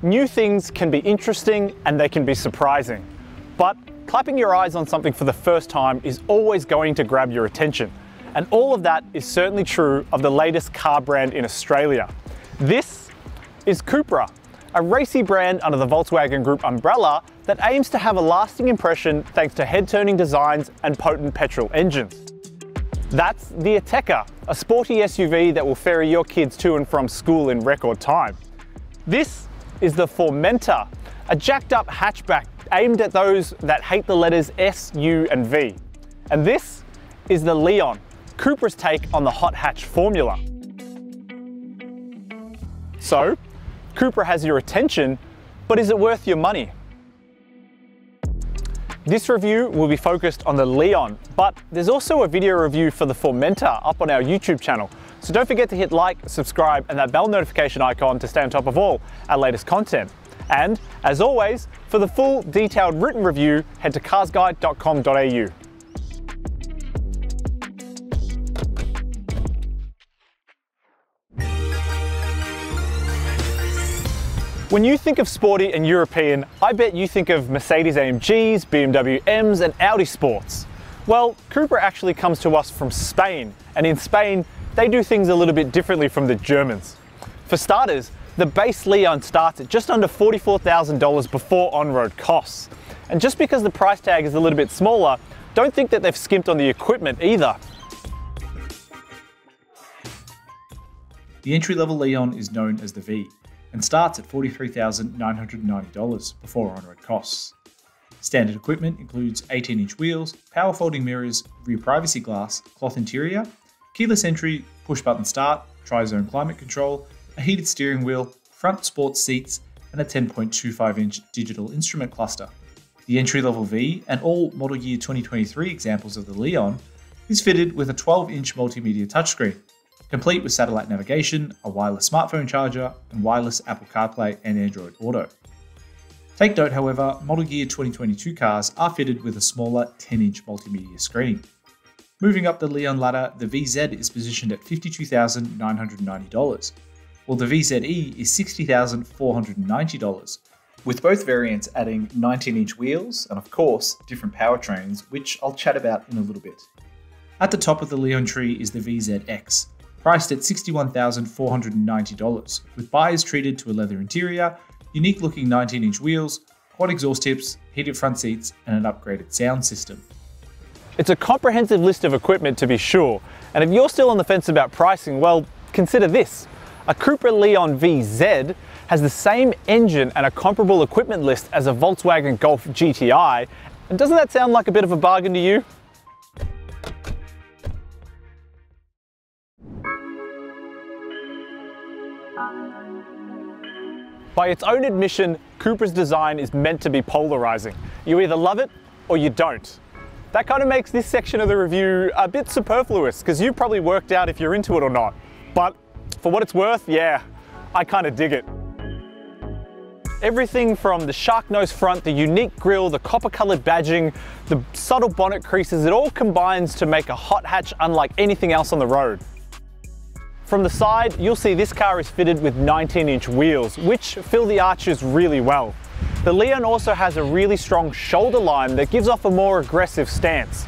New things can be interesting and they can be surprising. But clapping your eyes on something for the first time is always going to grab your attention. And all of that is certainly true of the latest car brand in Australia. This is Cupra, a racy brand under the Volkswagen Group umbrella that aims to have a lasting impression thanks to head-turning designs and potent petrol engines. That's the Ateca, a sporty SUV that will ferry your kids to and from school in record time. This is the Formentor, a jacked-up hatchback aimed at those that hate the letters S, U and V. And this is the Leon, Cupra's take on the hot hatch formula. So, Cupra has your attention, but is it worth your money? This review will be focused on the Leon, but there's also a video review for the Formentor up on our YouTube channel. So don't forget to hit like, subscribe, and that bell notification icon to stay on top of all our latest content. And as always, for the full detailed written review, head to carsguide.com.au. When you think of sporty and European, I bet you think of Mercedes-AMGs, BMW M's and Audi Sports. Well, Cupra actually comes to us from Spain, and in Spain, they do things a little bit differently from the Germans. For starters, the base Leon starts at just under $44,000 before on-road costs. And just because the price tag is a little bit smaller, don't think that they've skimped on the equipment either. The entry-level Leon is known as the V, and starts at $43,990 before on-road costs. Standard equipment includes 18-inch wheels, power folding mirrors, rear privacy glass, cloth interior, keyless entry, push-button start, tri-zone climate control, a heated steering wheel, front sports seats, and a 10.25-inch digital instrument cluster. The entry-level V and all model year 2023 examples of the Leon is fitted with a 12-inch multimedia touchscreen, complete with satellite navigation, a wireless smartphone charger, and wireless Apple CarPlay and Android Auto. Take note, however, model year 2022 cars are fitted with a smaller 10-inch multimedia screen. Moving up the Leon ladder, the VZ is positioned at $52,990, while the VZe is $60,490, with both variants adding 19-inch wheels and, of course, different powertrains, which I'll chat about in a little bit. At the top of the Leon tree is the VZx, priced at $61,490, with buyers treated to a leather interior, unique-looking 19-inch wheels, quad exhaust tips, heated front seats, and an upgraded sound system. It's a comprehensive list of equipment to be sure, and if you're still on the fence about pricing, well, consider this. A Cupra Leon VZ has the same engine and a comparable equipment list as a Volkswagen Golf GTI, and doesn't that sound like a bit of a bargain to you? By its own admission, Cupra's design is meant to be polarizing. You either love it or you don't. That kind of makes this section of the review a bit superfluous, because you've probably worked out if you're into it or not. But for what it's worth, yeah, I kind of dig it. Everything from the shark nose front, the unique grille, the copper-colored badging, the subtle bonnet creases, it all combines to make a hot hatch unlike anything else on the road. From the side, you'll see this car is fitted with 19-inch wheels, which fill the arches really well. The Leon also has a really strong shoulder line that gives off a more aggressive stance.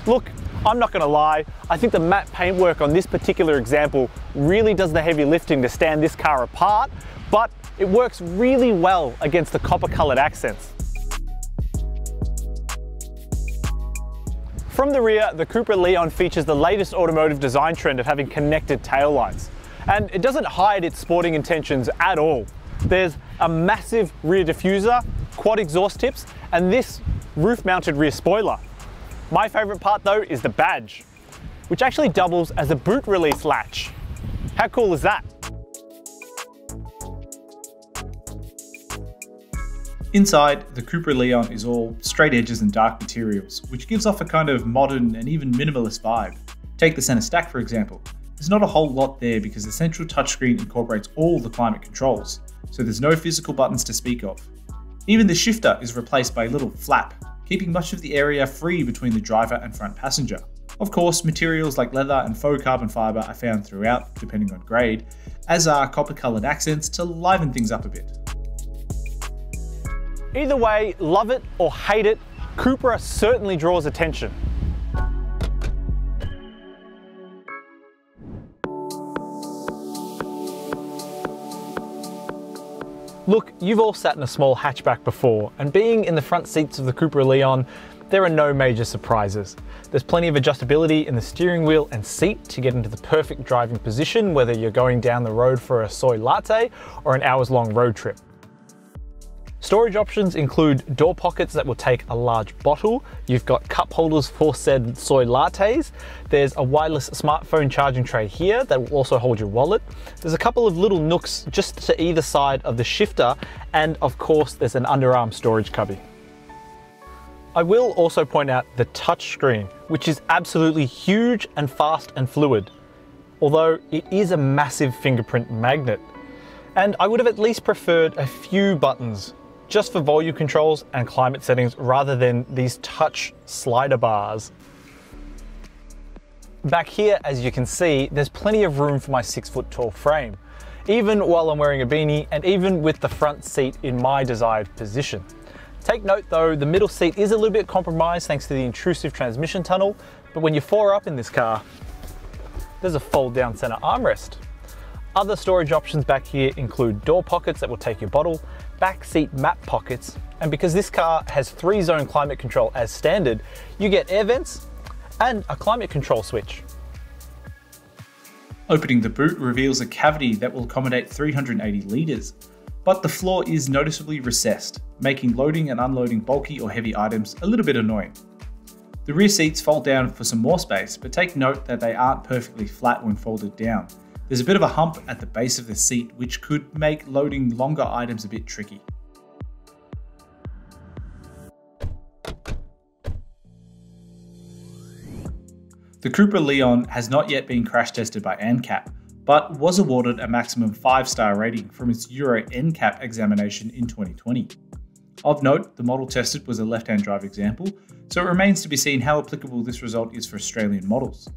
Look, I'm not gonna lie, I think the matte paintwork on this particular example really does the heavy lifting to stand this car apart, but it works really well against the copper-colored accents. From the rear, the Cupra Leon features the latest automotive design trend of having connected taillights. And it doesn't hide its sporting intentions at all. There's a massive rear diffuser, quad exhaust tips, and this roof-mounted rear spoiler. My favourite part though is the badge, which actually doubles as a boot release latch. How cool is that? Inside, the Cupra Leon is all straight edges and dark materials, which gives off a kind of modern and even minimalist vibe. Take the center stack for example. There's not a whole lot there because the central touchscreen incorporates all the climate controls, so there's no physical buttons to speak of. Even the shifter is replaced by a little flap, keeping much of the area free between the driver and front passenger. Of course, materials like leather and faux carbon fiber are found throughout, depending on grade, as are copper-colored accents to liven things up a bit. Either way, love it or hate it, Cupra certainly draws attention. Look, you've all sat in a small hatchback before, and being in the front seats of the Cupra Leon, there are no major surprises. There's plenty of adjustability in the steering wheel and seat to get into the perfect driving position, whether you're going down the road for a soy latte or an hours-long road trip. Storage options include door pockets that will take a large bottle. You've got cup holders for said soy lattes. There's a wireless smartphone charging tray here that will also hold your wallet. There's a couple of little nooks just to either side of the shifter, and of course there's an underarm storage cubby. I will also point out the touchscreen, which is absolutely huge and fast and fluid, although it is a massive fingerprint magnet. And I would have at least preferred a few buttons, just for volume controls and climate settings rather than these touch slider bars. Back here, as you can see, there's plenty of room for my 6-foot tall frame, even while I'm wearing a beanie and even with the front seat in my desired position. Take note though, the middle seat is a little bit compromised thanks to the intrusive transmission tunnel, but when you 4 up in this car, there's a fold down center armrest. Other storage options back here include door pockets that will take your bottle, back seat map pockets, and because this car has 3-zone climate control as standard, you get air vents and a climate control switch. Opening the boot reveals a cavity that will accommodate 380 litres, but the floor is noticeably recessed, making loading and unloading bulky or heavy items a little bit annoying. The rear seats fold down for some more space, but take note that they aren't perfectly flat when folded down. There's a bit of a hump at the base of the seat, which could make loading longer items a bit tricky. The Cupra Leon has not yet been crash tested by ANCAP, but was awarded a maximum 5-star rating from its Euro NCAP examination in 2020. Of note, the model tested was a left-hand drive example, so it remains to be seen how applicable this result is for Australian models.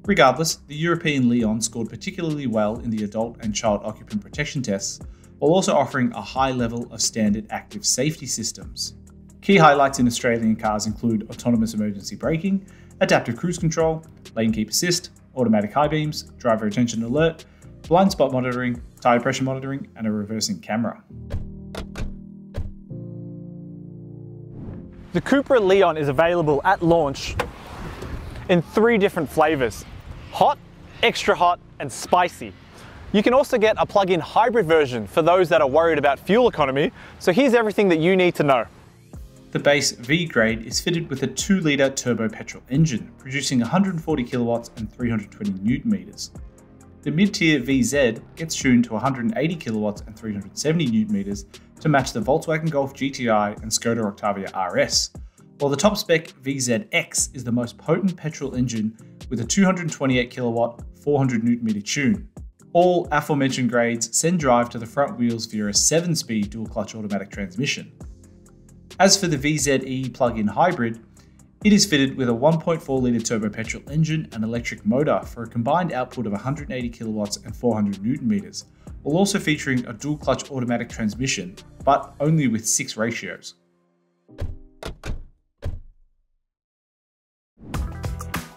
Regardless, the European Leon scored particularly well in the adult and child occupant protection tests, while also offering a high level of standard active safety systems. Key highlights in Australian cars include autonomous emergency braking, adaptive cruise control, lane keep assist, automatic high beams, driver attention alert, blind spot monitoring, tyre pressure monitoring, and a reversing camera. The Cupra Leon is available at launch in 3 different flavours: hot, extra hot, and spicy. You can also get a plug-in hybrid version for those that are worried about fuel economy, so here's everything that you need to know. The base V grade is fitted with a 2-litre turbo-petrol engine, producing 140 kilowatts and 320 newton meters. The mid-tier VZ gets tuned to 180 kilowatts and 370 newton meters to match the Volkswagen Golf GTI and Skoda Octavia RS, while the top spec VZx is the most potent petrol engine with a 228 kilowatt, 400 newton meter tune. All aforementioned grades send drive to the front wheels via a 7-speed dual clutch automatic transmission. As for the VZe plug-in hybrid, it is fitted with a 1.4 litre turbo petrol engine and electric motor for a combined output of 180 kilowatts and 400 newton meters, while also featuring a dual clutch automatic transmission, but only with 6 ratios.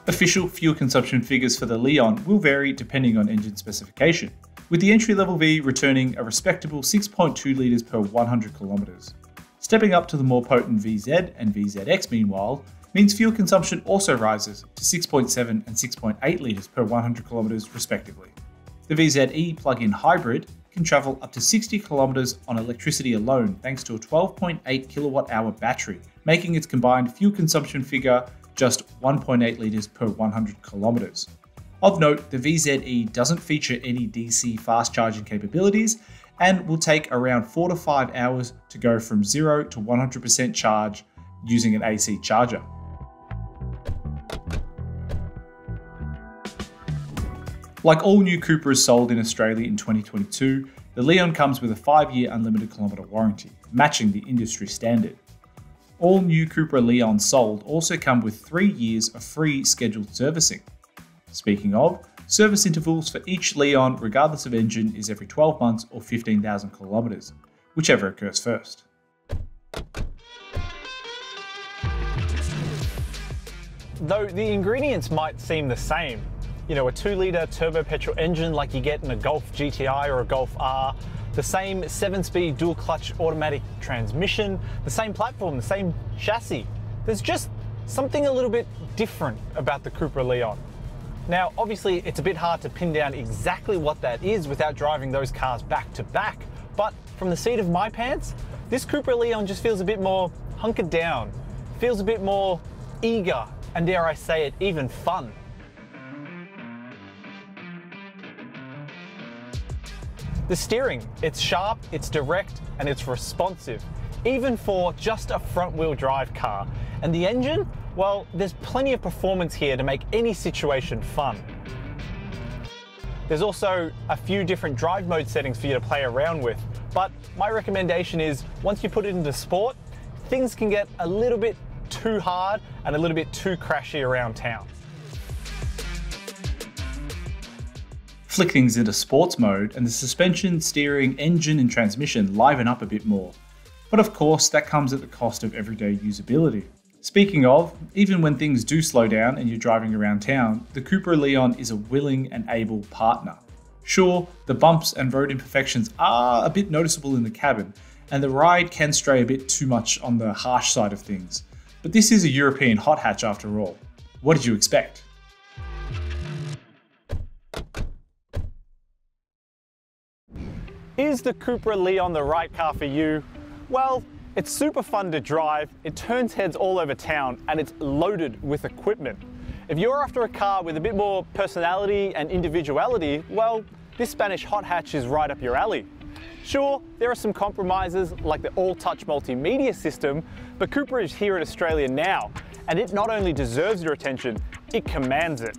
Official fuel consumption figures for the Leon will vary depending on engine specification, with the entry-level V returning a respectable 6.2 litres per 100 kilometres. Stepping up to the more potent VZ and VZx meanwhile, means fuel consumption also rises to 6.7 and 6.8 litres per 100 kilometres respectively. The VZe plug-in hybrid can travel up to 60 kilometres on electricity alone thanks to a 12.8 kilowatt-hour battery, making its combined fuel consumption figure just 1.8 litres per 100 kilometres. Of note, the VZe doesn't feature any DC fast charging capabilities and will take around 4 to 5 hours to go from 0 to 100% charge using an AC charger. Like all new Cupras sold in Australia in 2022, the Leon comes with a 5-year unlimited kilometre warranty, matching the industry standard. All new Cupra Leon sold also come with 3 years of free scheduled servicing. Speaking of, service intervals for each Leon, regardless of engine, is every 12 months or 15,000 kilometres, whichever occurs first. though the ingredients might seem the same. You know, a 2-litre turbo-petrol engine like you get in a Golf GTI or a Golf R, the same 7-speed dual-clutch automatic transmission, the same platform, the same chassis. There's just something a little bit different about the Cupra Leon. Now, obviously, it's a bit hard to pin down exactly what that is without driving those cars back to back, but from the seat of my pants, this Cupra Leon just feels a bit more hunkered down, feels a bit more eager, and dare I say it, even fun. The steering, it's sharp, it's direct, and it's responsive, even for just a front-wheel drive car. And the engine, well, there's plenty of performance here to make any situation fun. There's also a few different drive mode settings for you to play around with, but my recommendation is once you put it into sport, things can get a little bit too hard and a little bit too crashy around town. Flick things into sports mode and the suspension, steering, engine and transmission liven up a bit more. But of course, that comes at the cost of everyday usability. Speaking of, even when things do slow down and you're driving around town, the Cupra Leon is a willing and able partner. Sure, the bumps and road imperfections are a bit noticeable in the cabin, and the ride can stray a bit too much on the harsh side of things. But this is a European hot hatch after all. What did you expect? Is the Cupra Leon the right car for you? Well, it's super fun to drive, it turns heads all over town, and it's loaded with equipment. If you're after a car with a bit more personality and individuality, well, this Spanish hot hatch is right up your alley. Sure, there are some compromises like the all-touch multimedia system, but Cupra is here in Australia now, and it not only deserves your attention, it commands it.